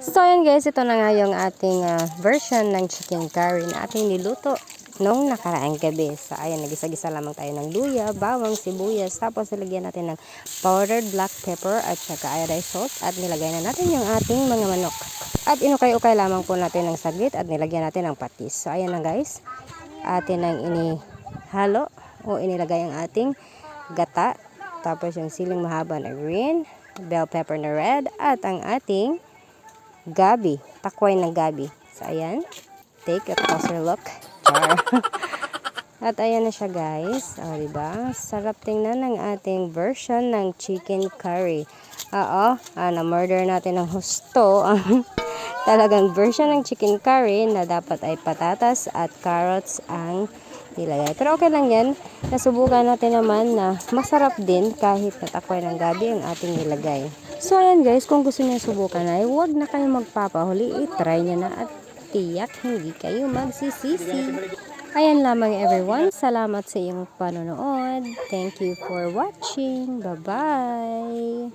So ayan guys, ito na nga yung ating version ng chicken curry na ating niluto nung nakaraang gabi. So ayan, nagisa-gisa lamang tayo ng luya, bawang, sibuyas, tapos nilagyan natin ng powdered black pepper at saka iodized salt at nilagay na natin yung ating mga manok. At inukay-ukay lamang po natin ng saglit at nilagyan natin ng patis. So ayan na guys, atin ang inihalo o inilagay ang ating gata, tapos yung siling mahaba na green, bell pepper na red, at ang ating gabi, takway ng gabi. So, ayan. Take a closer look. At ayan na siya guys. O, diba? Sarap tingnan ng ating version ng chicken curry. Oo, na-murder natin ng husto ang talagang version ng chicken curry na dapat ay patatas at carrots ang nilagay. Pero okay lang yan. Nasubukan natin naman na masarap din kahit natakway ng gabi ang ating nilagay. So ayan guys, kung gusto niyo subukan ay huwag na kayong magpapahuli. I-try niyo na at tiyak hindi kayo magsisisi. Ayan lamang everyone. Salamat sa iyong panonood. Thank you for watching. Bye-bye!